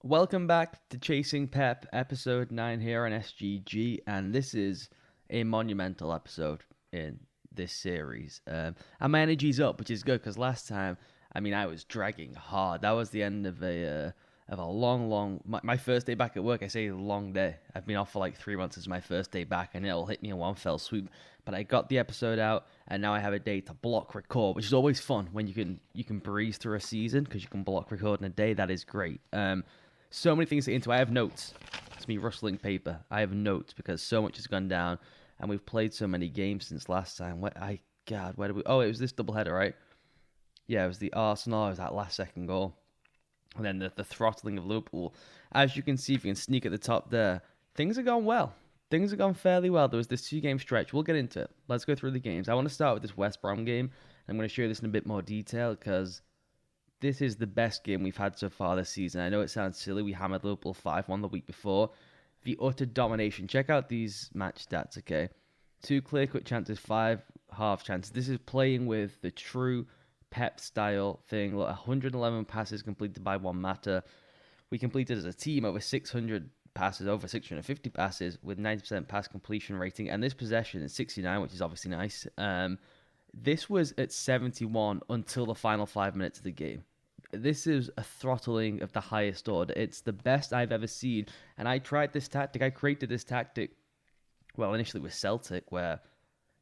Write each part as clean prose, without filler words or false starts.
Welcome back to Chasing Pep, episode 9 here on SGG, and this is a monumental episode in this series. And my energy's up, which is good because last time, I was dragging hard. That was the end of a long, my first day back at work. I say a long day. I've been off for like 3 months. It's my first day back, and it'll hit me in one fell swoop. But I got the episode out, and now I have a day to block record, which is always fun when you can breeze through a season because you can block record in a day. That is great. So many things to get into. I have notes. It's me rustling paper. I have notes because so much has gone down, and we've played so many games since last time. Where did we? Oh, it was this doubleheader, right? Yeah, it was the Arsenal. It was that last second goal, and then the throttling of Liverpool. As you can see, if you can sneak at the top there, things have gone well. Things have gone fairly well. There was this two-game stretch. We'll get into it. Let's go through the games. I want to start with this West Brom game. I'm going to show you this in a bit more detail because this is the best game we've had so far this season. I know it sounds silly. We hammered Liverpool 5-1 the week before. The utter domination. Check out these match stats, okay? 2 clear-cut chances, 5 half chances. This is playing with the true Pep style thing. Look, 111 passes completed by Juan Mata. We completed as a team over 600 passes, over 650 passes with 90% pass completion rating. And this possession is 69, which is obviously nice. This was at 71 until the final 5 minutes of the game. This is a throttling of the highest order. It's the best I've ever seen. And I tried this tactic. I created this tactic, well, initially with Celtic, where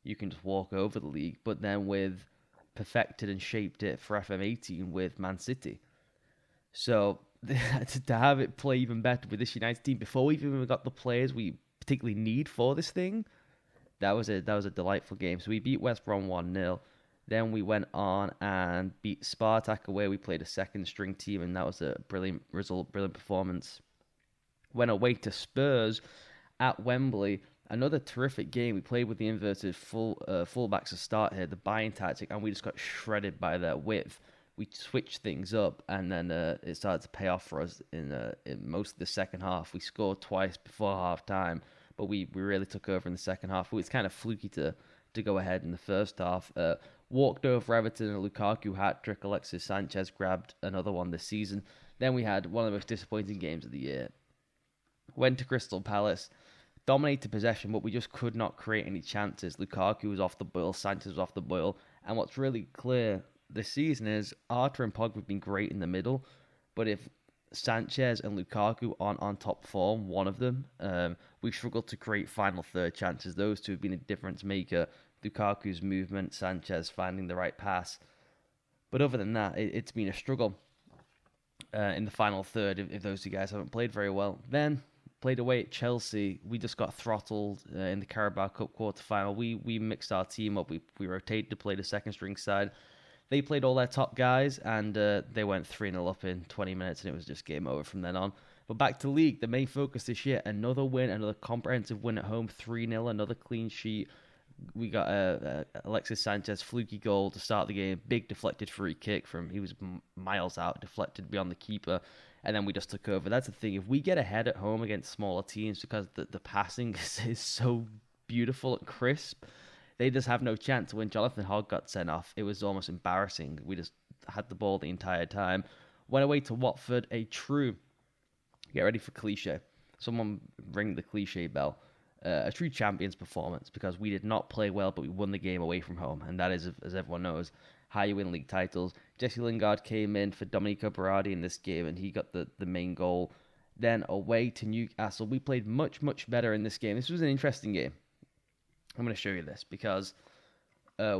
you can just walk over the league, but then with perfected and shaped it for FM18 with Man City. So to have it play even better with this United team before we've even got the players we particularly need for this thing, that was a delightful game. So we beat West Brom 1-0. Then we went on and beat Spartak away. We played a second string team, and that was a brilliant result, brilliant performance. Went away to Spurs at Wembley. Another terrific game. We played with the inverted fullbacks to start here, the buying tactic, and we just got shredded by their width. We switched things up, and then it started to pay off for us in most of the second half. We scored twice before half time, but we really took over in the second half. It was kind of fluky to go ahead in the first half. Walked over Everton and a Lukaku hat trick. Alexis Sanchez grabbed another one this season. Then we had one of the most disappointing games of the year. Went to Crystal Palace, dominated possession, but we just could not create any chances. Lukaku was off the boil, Sanchez was off the boil. And what's really clear this season is Arthur and Pogba have been great in the middle, but if Sanchez and Lukaku aren't on top form, one of them, we struggled to create final third chances. Those two have been a difference maker. Lukaku's movement, Sanchez finding the right pass. But other than that, it's been a struggle in the final third if those two guys haven't played very well. Then played away at Chelsea. We just got throttled in the Carabao Cup quarter-final. We mixed our team up. We rotated to play the second string side. They played all their top guys, and they went 3-0 up in 20 minutes, and it was just game over from then on. But back to league, the main focus this year, another win, another comprehensive win at home, 3-0, another clean sheet. We got Alexis Sanchez fluky goal to start the game, big deflected free kick he was miles out, deflected beyond the keeper, and then we just took over. That's the thing. If we get ahead at home against smaller teams because the passing is so beautiful and crisp, they just have no chance. When Jonathan Hogg got sent off, it was almost embarrassing. We just had the ball the entire time. Went away to Watford, get ready for cliche. Someone ring the cliche bell. A true champion's performance because we did not play well, but we won the game away from home. And that is, as everyone knows, how you win league titles. Jesse Lingard came in for Domenico Berardi in this game, and he got the main goal. Then away to Newcastle, we played much, much better in this game. This was an interesting game. I'm going to show you this because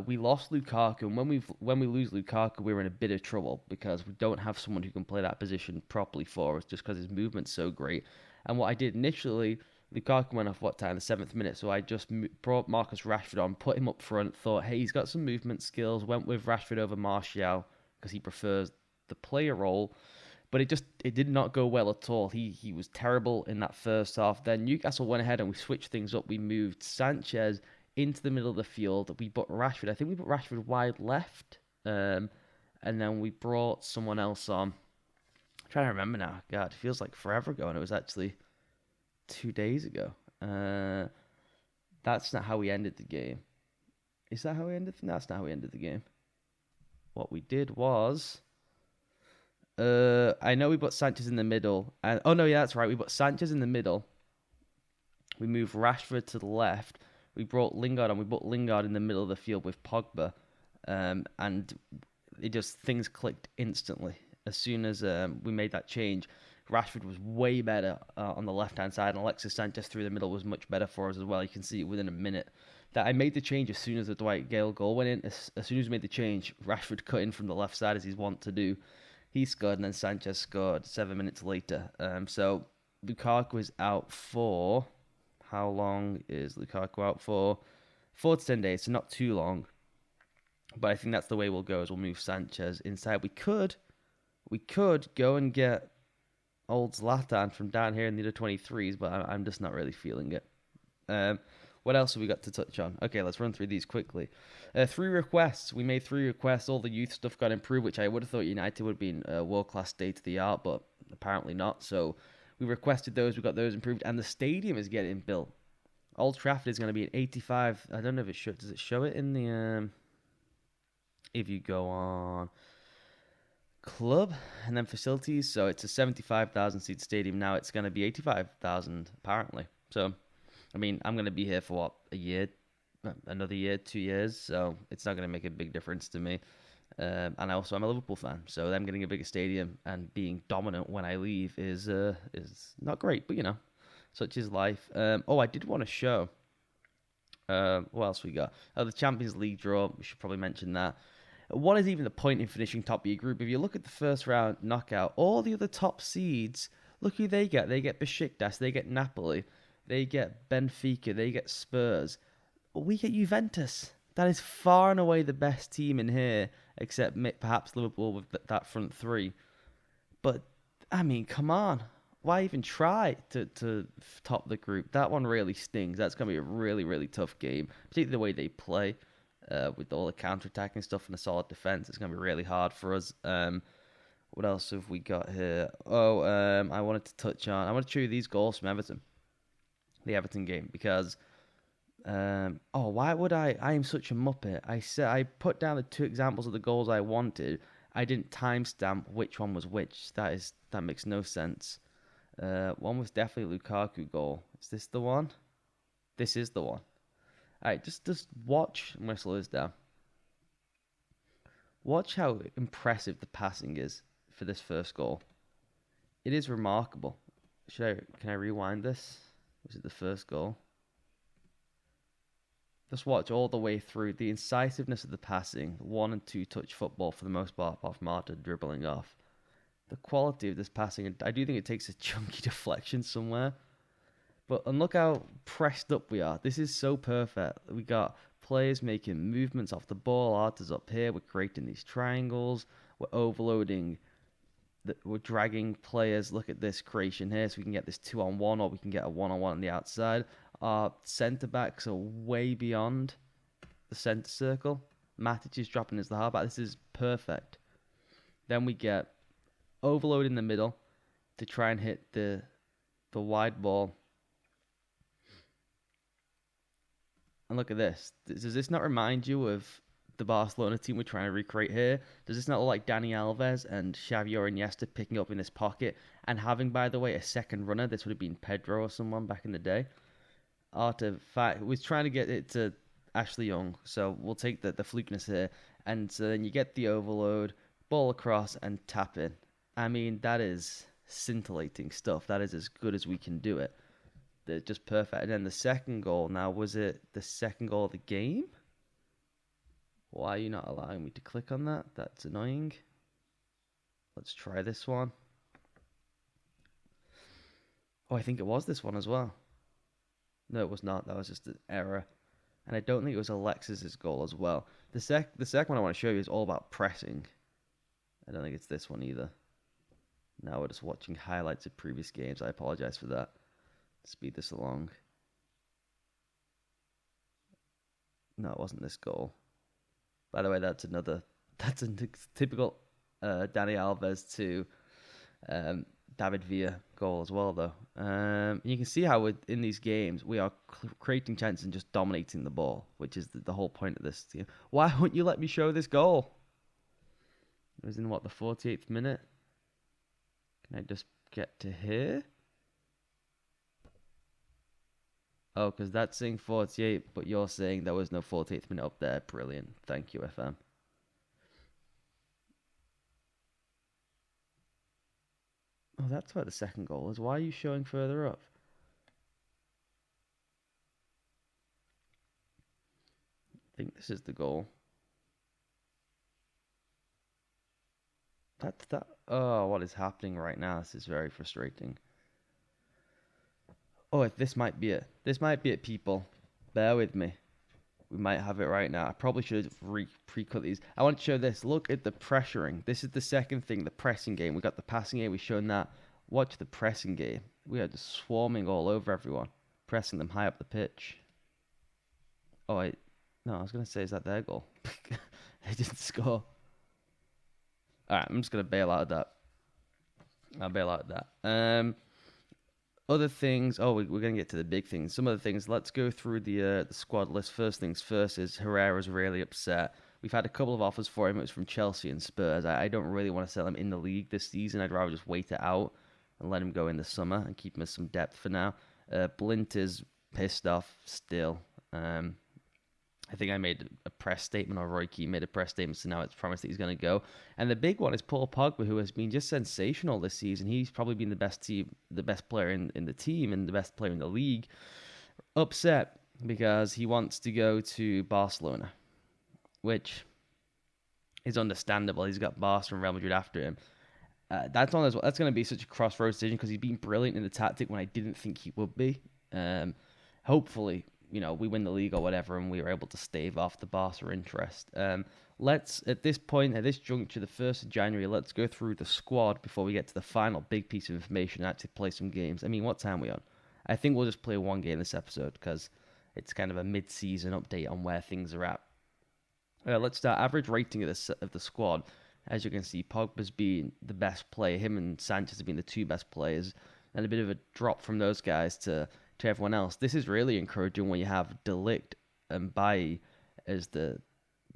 we lost Lukaku, and when we lose Lukaku, we're in a bit of trouble because we don't have someone who can play that position properly for us, just because his movement's so great. And what I did initially, Lukaku went off the 7th minute, so I just brought Marcus Rashford on, put him up front, thought, hey, he's got some movement skills, went with Rashford over Martial because he prefers the player role. But it did not go well at all. He was terrible in that first half. Then Newcastle went ahead and we switched things up. We moved Sanchez into the middle of the field. We put Rashford. I think we put Rashford wide left. And then we brought someone else on. I'm trying to remember now. God, it feels like forever ago, and it was actually 2 days ago. That's not how we ended the game. Is that how we ended? No, that's not how we ended the game. What we did was I know we put Sanchez in the middle. And oh no, yeah, that's right. We put Sanchez in the middle. We moved Rashford to the left. We brought Lingard on. We put Lingard in the middle of the field with Pogba, and it just things clicked instantly as soon as we made that change. Rashford was way better on the left hand side, and Alexis Sanchez through the middle was much better for us as well. You can see it within a minute that I made the change as soon as the Dwight Gale goal went in. As soon as we made the change, Rashford cut in from the left side as he's wont to do. He scored, and then Sanchez scored 7 minutes later. So Lukaku is out for how long is Lukaku out for? 4 to 10 days, so not too long. But I think that's the way we'll go. Is we'll move Sanchez inside. We could go and get old Zlatan from down here in the under 23s, but I'm just not really feeling it. What else have we got to touch on? Okay, let's run through these quickly. 3 requests. We made 3 requests. All the youth stuff got improved, which I would have thought United would be in world-class state of the art, but apparently not. So we requested those. We got those improved, and the stadium is getting built. Old Trafford is going to be an 85. I don't know if it shows. Does it show it in the? If you go on club and then facilities, so it's a 75,000 seat stadium. Now it's going to be 85,000 apparently. So, I mean, I'm going to be here for what, a year, another year, 2 years. So it's not going to make a big difference to me. And I'm a Liverpool fan, so them getting a bigger stadium and being dominant when I leave is not great. But such is life. I did want to show. What else we got? Oh, the Champions League draw. We should probably mention that. What is even the point in finishing top of your group? If you look at the first round knockout, all the other top seeds, look who they get. They get Besiktas, they get Napoli, they get Benfica, they get Spurs. We get Juventus. That is far and away the best team in here, except perhaps Liverpool with that front 3. But, I mean, come on. Why even try to top the group? That one really stings. That's going to be a really, really tough game, particularly the way they play. With all the counter-attacking stuff and the solid defense, it's going to be really hard for us. What else have we got here? I wanted to touch on. I want to show you these goals from Everton, the Everton game, because why would I am such a muppet. I put down the 2 examples of the goals I wanted. I didn't timestamp which one was which. That makes no sense. One was definitely Lukaku goal. Is this the one? This is the one. Alright, just watch and whistle this down. Watch how impressive the passing is for this first goal. It is remarkable. Can I rewind this? Was it the first goal? Just watch all the way through the incisiveness of the passing, 1 and 2 touch football for the most part, apart from Marta dribbling off. The quality of this passing, I do think it takes a chunky deflection somewhere. And look how pressed up we are. This is so perfect. We got players making movements off the ball. Arta's up here. We're creating these triangles. We're overloading. We're dragging players. Look at this creation here. So we can get this 2-on-1 or we can get a 1-on-1 on the outside. Our centre-backs are way beyond the centre circle. Matic is dropping as the halfback. This is perfect. Then we get overload in the middle to try and hit the wide ball. And look at this. Does this not remind you of the Barcelona team we're trying to recreate here? Does this not look like Dani Alves and Xavi or Iniesta picking up in this pocket and having, by the way, a second runner? This would have been Pedro or someone back in the day. Arta was trying to get it to Ashley Young, so we'll take the flukeness here. And so then you get the overload, ball across, and tap in. I mean, that is scintillating stuff. That is as good as we can do it. They're just perfect. And then the second goal. Now, was it the second goal of the game? Why are you not allowing me to click on that? That's annoying. Let's try this one. Oh, I think it was this one as well. No, it was not. That was just an error. And I don't think it was Alexis's goal as well. The second one I want to show you is all about pressing. I don't think it's this one either. Now we're just watching highlights of previous games. I apologize for that. Speed this along. No, it wasn't this goal. By the way, that's a typical Dani Alves to David Villa goal as well, though. You can see how in these games we are creating chances and just dominating the ball, which is the whole point of this team. Why won't you let me show this goal? It was in, what, the 48th minute? Can I just get to here? Oh, because that's saying 48, but you're saying there was no 48th minute up there. Brilliant. Thank you, FM. Oh, that's where the second goal is. Why are you showing further up? I think this is the goal. That. Oh, what is happening right now? This is very frustrating. Oh, this might be it. This might be it, people. Bear with me. We might have it right now. I probably should have pre-cut these. I want to show this. Look at the pressuring. This is the second thing, the pressing game. We got the passing game. We've shown that. Watch the pressing game. We are just swarming all over everyone, pressing them high up the pitch. Oh, no, I was going to say, is that their goal? They didn't score. All right, I'm just going to bail out of that. I'll bail out of that. Other things. Oh, we're going to get to the big things. Some other things. Let's go through the squad list. First things first is Herrera's really upset. We've had a couple of offers for him. It was from Chelsea and Spurs. I don't really want to sell him in the league this season. I'd rather just wait it out and let him go in the summer and keep him as some depth for now. Blint is pissed off still. I think I made a press statement, or Roy Keane made a press statement, so now it's promised that he's going to go. And the big one is Paul Pogba, who has been just sensational this season. He's probably been the best player in the team and the best player in the league. Upset because he wants to go to Barcelona, which is understandable. He's got Barca and Real Madrid after him. That's going to be such a crossroads decision because he's been brilliant in the tactic when I didn't think he would be. Hopefully, we win the league or whatever, and we were able to stave off the Barca interest. Let's, at this point, at this juncture, the 1st of January, let's go through the squad before we get to the final big piece of information and actually play some games. I mean, what time are we on? I think we'll just play one game this episode because it's kind of a mid-season update on where things are at. Let's start. Average rating of the squad. As you can see, Pogba's been the best player. Him and Sanchez have been the two best players. And a bit of a drop from those guys to everyone else. This is really encouraging when you have De Ligt and Bailly as the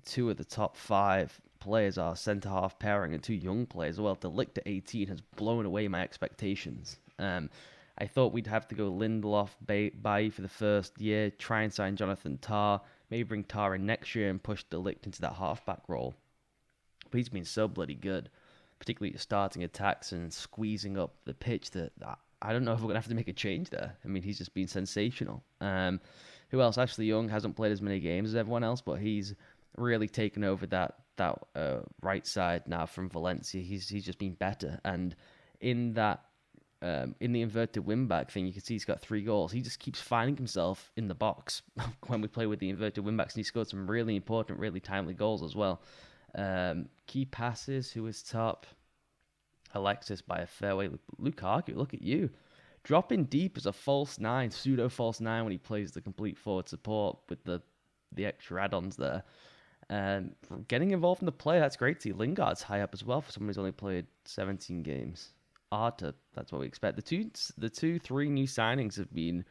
two of the top 5 players, are centre-half pairing, and 2 young players. Well, De Ligt at 18 has blown away my expectations. I thought we'd have to go Lindelof, Bailly for the first year, try and sign Jonathan Tah, maybe bring Tah in next year and push De Ligt into that half-back role. But he's been so bloody good, particularly starting attacks and squeezing up the pitch, that I don't know if we're going to have to make a change there. I mean, he's just been sensational. Who else? Ashley Young hasn't played as many games as everyone else, but he's really taken over that right side now from Valencia. He's just been better. And in that in the inverted wing-back thing, you can see he's got 3 goals. He just keeps finding himself in the box when we play with the inverted wing-backs, and he scored some really important, really timely goals as well. Key passes, who is top? Alexis by a fair way. Lukaku, look at you. Dropping deep as a false 9, pseudo false 9 when he plays the complete forward support with the extra add-ons there. Getting involved in the play, that's great to see. Lingard's high up as well for someone who's only played 17 games. Arta, that's what we expect. The 3 new signings have been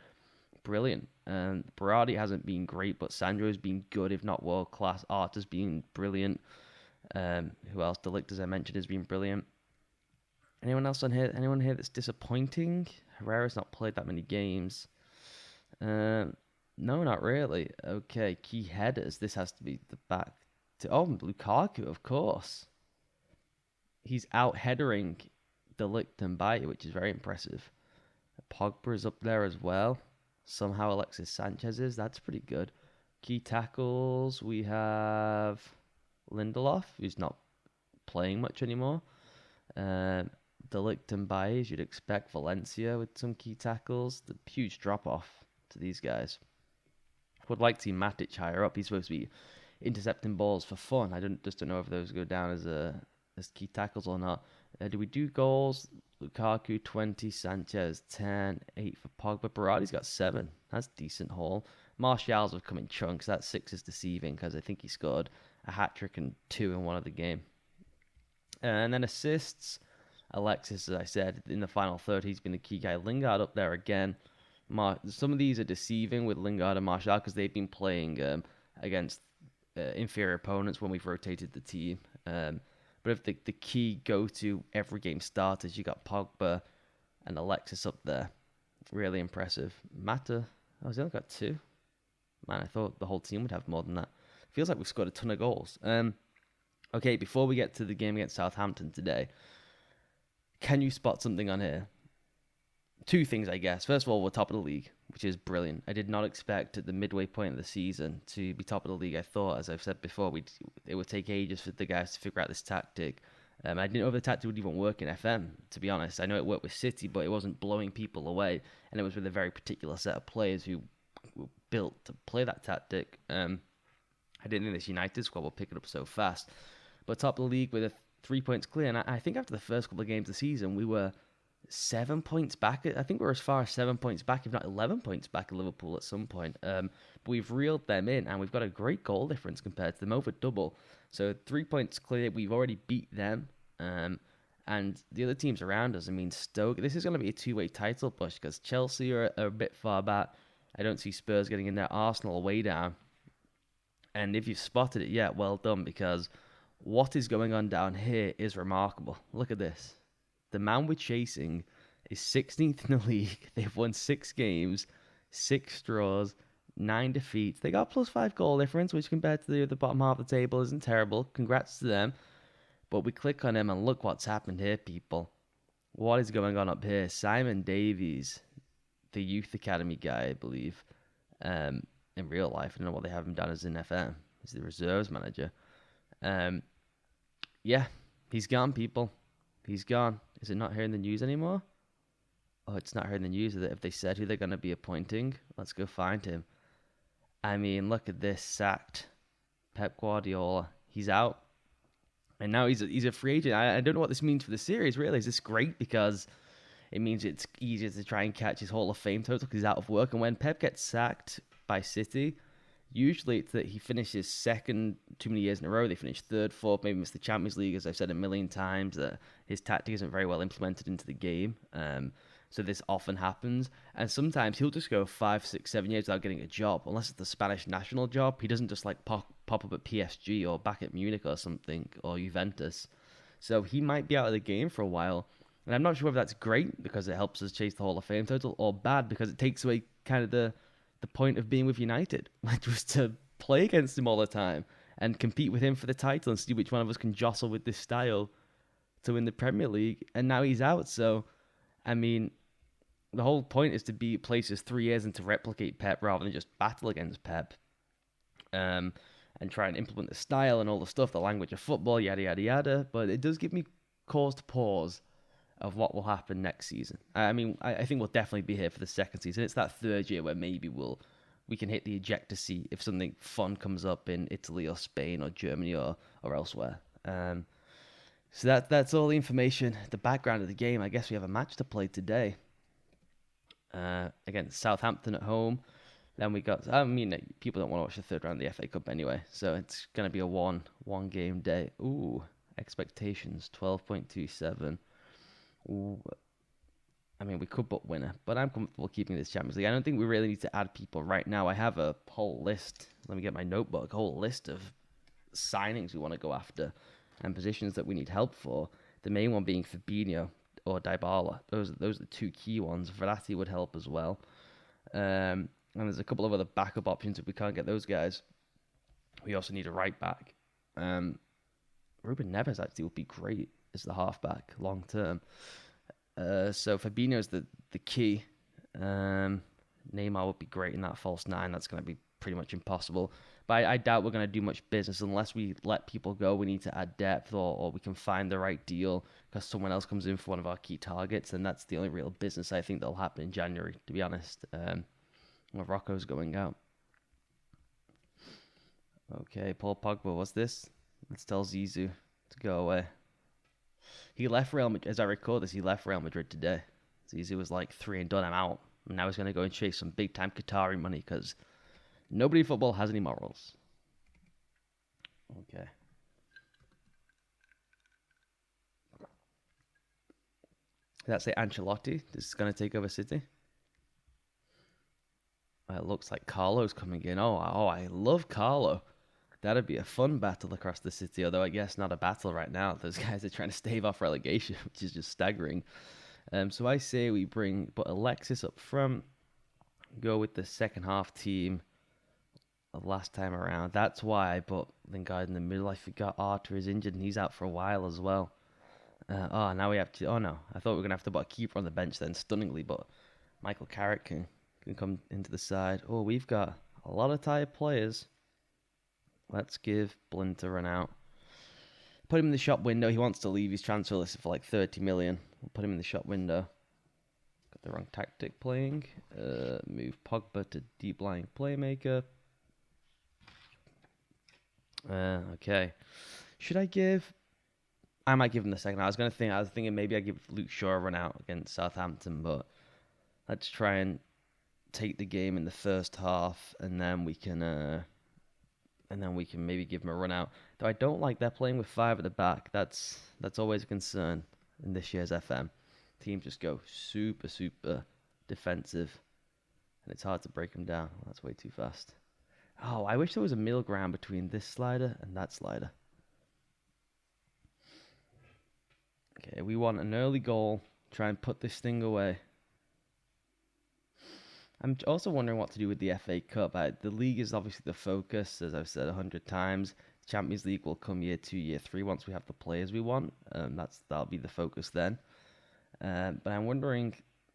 brilliant. Berardi hasn't been great, but Sandro's been good, if not world class. Arta's been brilliant. Who else? De Ligt, as I mentioned, has been brilliant. Anyone else on here? Anyone here that's disappointing? Herrera's not played that many games. No, not really. Okay, key headers. This has to be the back to Lukaku, of course. He's out headering De Ligt and Bailly, which is very impressive. Pogba is up there as well. Somehow Alexis Sanchez is. That's pretty good. Key tackles. We have Lindelof, who's not playing much anymore. De Ligt and Bailly, as you'd expect. Valencia with some key tackles. The huge drop-off to these guys. Would like to see Matic higher up. He's supposed to be intercepting balls for fun. I don't know if those go down as key tackles or not. Do we do goals? Lukaku 20, Sanchez 10, 8 for Pogba. Berardi's got 7. That's decent haul. Martial's have come in chunks. That 6 is deceiving because I think he scored a hat-trick and 2 in one of the game. And then assists. Alexis, as I said, in the final third, he's been the key guy. Lingard up there again. Some of these are deceiving with Lingard and Martial because they've been playing against inferior opponents when we've rotated the team. But if the key go-to every game starters, you got Pogba and Alexis up there. Really impressive. Mata, oh, he's only got two. Man, I thought the whole team would have more than that. Feels like we've scored a ton of goals. Okay, before we get to the game against Southampton today, can you spot something on here? Two things, I guess. First of all, we're top of the league, which is brilliant. I did not expect at the midway point of the season to be top of the league. I thought, as I've said before, it would take ages for the guys to figure out this tactic. I didn't know if the tactic would even work in FM, to be honest. I know it worked with City, but it wasn't blowing people away, and it was with a very particular set of players who were built to play that tactic. I didn't think this United squad would pick it up so fast. But top of the league with 3 points clear, and I think after the first couple of games of the season, we were 7 points back. I think we're as far as 7 points back, if not 11 points back at Liverpool at some point. But we've reeled them in, and we've got a great goal difference compared to them, over double. So 3 points clear. We've already beat them. And the other teams around us, I mean, Stoke, this is going to be a two-way title push because Chelsea are a bit far back. I don't see Spurs getting in there. Arsenal are way down. And if you've spotted it yet, well done, because what is going on down here is remarkable. Look at this. The man we're chasing is 16th in the league. They've won 6 games, 6 draws, 9 defeats. They got +5 goal difference, which compared to the bottom half of the table isn't terrible. Congrats to them. But we click on him and look what's happened here, people. What is going on up here? Simon Davies, the youth academy guy, I believe, in real life. I don't know what they have him down as in FM. He's the reserves manager. Yeah, he's gone, people. He's gone. Is it not here in the news anymore? Oh, it's not here in the news. If they said who they're going to be appointing, let's go find him. I mean, look at this. Sacked. Pep Guardiola. He's out. And now he's a free agent. I don't know what this means for the series, really. Is this great? Because it means it's easier to try and catch his Hall of Fame total because he's out of work. And when Pep gets sacked by City, usually it's that he finishes second too many years in a row. They finish third, fourth, maybe miss the Champions League, as I've said a million times, that his tactic isn't very well implemented into the game. So this often happens. And sometimes he'll just go 5, 6, 7 years without getting a job, unless it's the Spanish national job. He doesn't just like pop up at PSG or back at Munich or something, or Juventus. So he might be out of the game for a while. And I'm not sure whether that's great because it helps us chase the Hall of Fame total, or bad because it takes away kind of the point of being with United, which was to play against him all the time and compete with him for the title and see which one of us can jostle with this style to win the Premier League. And now he's out. So, I mean, the whole point is to be places 3 years and to replicate Pep rather than just battle against Pep. And try and implement the style and all the stuff, the language of football, yada, yada, yada. But it does give me cause to pause of what will happen next season. I mean, I think we'll definitely be here for the second season. It's that third year where maybe we can hit the ejector seat if something fun comes up in Italy or Spain or Germany or elsewhere. So that's all the information, the background of the game. I guess we have a match to play today against Southampton at home. Then we got, I mean, people don't want to watch the third round of the FA Cup anyway, so it's going to be a one game day. Ooh, expectations, 12.27. Ooh, I mean, we could put winner, but I'm comfortable keeping this Champions League. I don't think we really need to add people right now. I have a whole list. Let me get my notebook. A whole list of signings we want to go after and positions that we need help for. The main one being Fabinho or Dybala. Those are the two key ones. Verratti would help as well. And there's a couple of other backup options if we can't get those guys. We also need a right back. Ruben Neves actually would be great as the halfback long term. So Fabinho's the key. Neymar would be great in that false nine. That's going to be pretty much impossible. But I doubt we're going to do much business unless we let people go. We need to add depth or we can find the right deal because someone else comes in for one of our key targets. And that's the only real business I think that'll happen in January, to be honest. Morocco's going out. Okay, Paul Pogba, what's this? Let's tell Zizou to go away. He left Real Madrid, as I record this, he left Real Madrid today. Zizou was like 3 and done, I'm out. And now he's going to go and chase some big time Qatari money because nobody in football has any morals. Okay. That's it, Ancelotti. This is going to take over City. It looks like Carlo's coming in. Oh, I love Carlo. That'd be a fun battle across the city, although I guess not a battle right now. Those guys are trying to stave off relegation, which is just staggering. So I say we put Alexis up front, go with the second half team of last time around. That's why I put Lingard in the middle. I forgot Arthur is injured and he's out for a while as well. Now we have to. Oh no, I thought we were gonna have to put a keeper on the bench then, stunningly, but Michael Carrick can come into the side. Oh, we've got a lot of tired players. Let's give Blind a run out. Put him in the shop window. He wants to leave. He's transfer listed for like 30 million. We'll put him in the shop window. Got the wrong tactic playing. Move Pogba to deep lying playmaker. Okay. Should I give? I might give him the second. I was thinking maybe I give Luke Shaw a run out against Southampton, but let's try and take the game in the first half, and then we can maybe give him a run out. Though I don't like they're playing with five at the back. That's always a concern in this year's FM. Teams just go super defensive, and it's hard to break them down. That's way too fast. Oh, I wish there was a middle ground between this slider and that slider. Okay, we want an early goal. Try and put this thing away. I'm also wondering what to do with the FA Cup. The league is obviously the focus, as I've said 100 times. Champions League will come year 2, year 3 once we have the players we want. That'll be the focus then. But I'm wondering,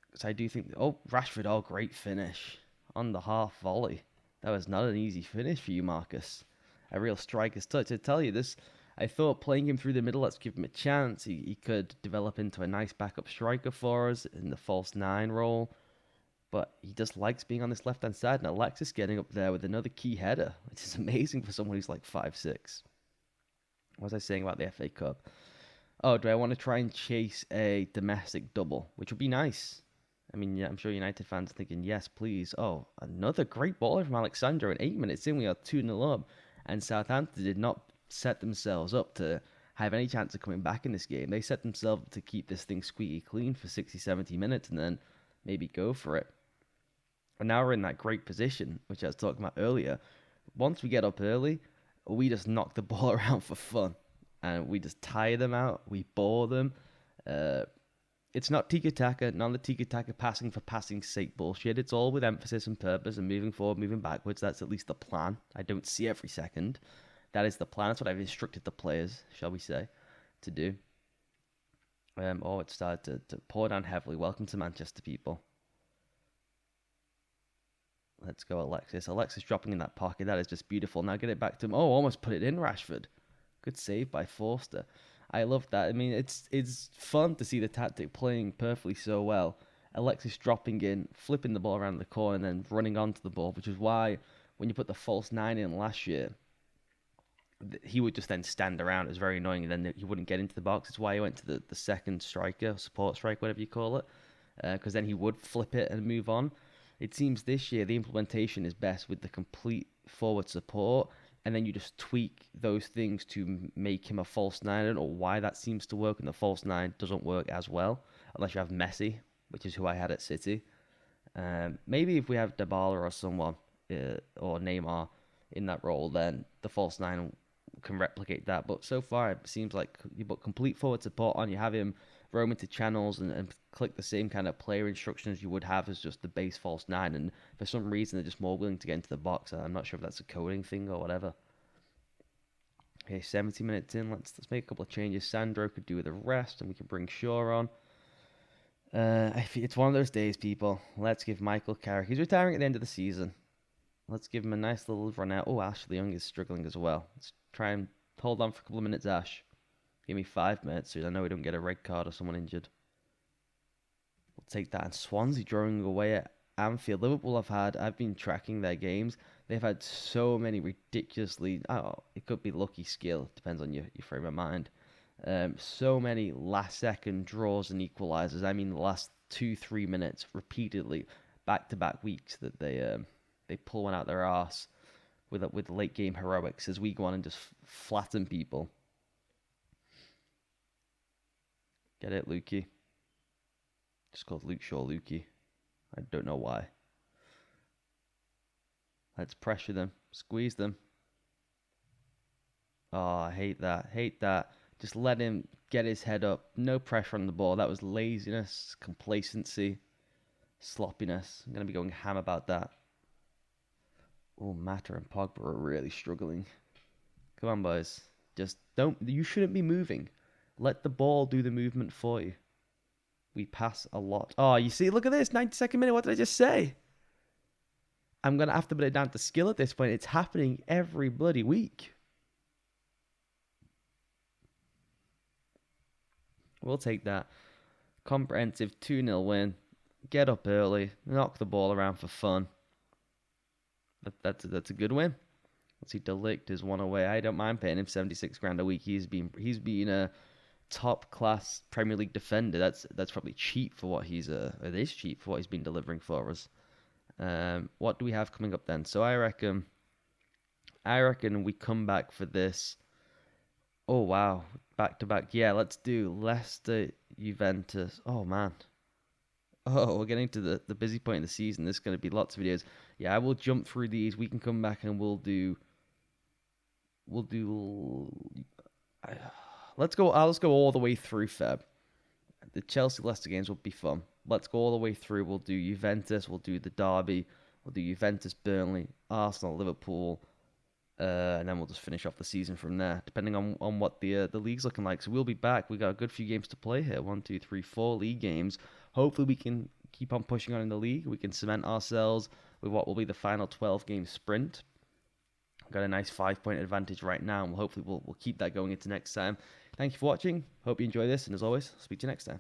because I do think, Rashford, great finish on the half volley. That was not an easy finish for you, Marcus. A real striker's touch. I tell you this, I thought playing him through the middle, let's give him a chance. He could develop into a nice backup striker for us in the false 9 role. But he just likes being on this left-hand side. And Alexis getting up there with another key header, which is amazing for someone who's like 5'6". What was I saying about the FA Cup? Oh, do I want to try and chase a domestic double, which would be nice. I mean, yeah, I'm sure United fans are thinking, yes, please. Oh, another great baller from Alexandro. In 8 minutes in, we are 2-0 up. And Southampton did not set themselves up to have any chance of coming back in this game. They set themselves up to keep this thing squeaky clean for 60, 70 minutes and then maybe go for it. And now we're in that great position, which I was talking about earlier. Once we get up early, we just knock the ball around for fun. And we just tire them out. We bore them. It's not tiki-taka, none of the tiki-taka passing for passing's sake bullshit. It's all with emphasis and purpose and moving forward, moving backwards. That's at least the plan. I don't see every second. That is the plan. That's what I've instructed the players, shall we say, to do. It started to pour down heavily. Welcome to Manchester, people. Let's go, Alexis. Alexis dropping in that pocket. That is just beautiful. Now get it back to him. Oh, almost put it in, Rashford. Good save by Forster. I love that. I mean, it's fun to see the tactic playing perfectly so well. Alexis dropping in, flipping the ball around the corner, and then running onto the ball, which is why when you put the false 9 in last year, he would just then stand around. It was very annoying, and then he wouldn't get into the box. It's why he went to the second striker, support strike, whatever you call it, because then he would flip it and move on. It seems this year the implementation is best with the complete forward support, and then you just tweak those things to make him a false 9. I don't know why that seems to work, and the false 9 doesn't work as well, unless you have Messi, which is who I had at City. Maybe if we have Dybala or someone, or Neymar in that role, then the false 9 can replicate that. But so far, it seems like you put complete forward support on, you have him roam into channels and click the same kind of player instructions you would have as just the base false 9, and for some reason they're just more willing to get into the box. I'm not sure if that's a coding thing or whatever. Okay, 70 minutes in, let's make a couple of changes. Sandro could do with the rest, and we can bring Shaw on. It's one of those days, people. Let's give Michael Carrick, he's retiring at the end of the season. Let's give him a nice little run out. Oh, Ashley Young is struggling as well. Let's try and hold on for a couple of minutes, Ash. Give me 5 minutes so I know we don't get a red card or someone injured. We'll take that. And Swansea drawing away at Anfield. Liverpool I've been tracking their games. They've had so many ridiculously, it could be lucky skill, depends on your frame of mind. So many last second draws and equalizers. I mean, the last 2-3 minutes repeatedly, back-to-back weeks that they pull one out their arse with late game heroics as we go on and just flatten people. Get it, Lukey? Just called Luke Shaw Lukey. I don't know why. Let's pressure them. Squeeze them. Oh, I hate that. Hate that. Just let him get his head up. No pressure on the ball. That was laziness, complacency, sloppiness. I'm going to be going ham about that. Oh, Mata and Pogba are really struggling. Come on, boys. Just don't. You shouldn't be moving. Let the ball do the movement for you. We pass a lot. Oh, you see, look at this. 92nd minute. What did I just say? I'm going to have to put it down to skill at this point. It's happening every bloody week. We'll take that. Comprehensive 2-0 win. Get up early. Knock the ball around for fun. That's a good win. Let's see, Delict is one away. I don't mind paying him 76 grand a week. He's been a top class Premier League defender. That's probably cheap for what it is cheap for what he's been delivering for us. What do we have coming up then? So I reckon we come back for this. Oh wow, back to back. Yeah, let's do Leicester, Juventus. Oh man. Oh, we're getting to the busy point of the season. There's going to be lots of videos. Yeah, I will jump through these. We can come back and we'll do. Let's go. Let's go all the way through Feb. The Chelsea Leicester games will be fun. Let's go all the way through. We'll do Juventus. We'll do the Derby. We'll do Juventus, Burnley, Arsenal, Liverpool, and then we'll just finish off the season from there, depending on what the league's looking like. So we'll be back. We got a good few games to play here. 1, 2, 3, 4 league games. Hopefully we can keep on pushing on in the league. We can cement ourselves with what will be the final 12-game sprint. Got a nice 5-point advantage right now, and hopefully we'll keep that going into next time. Thank you for watching. Hope you enjoy this, and as always, I'll speak to you next time.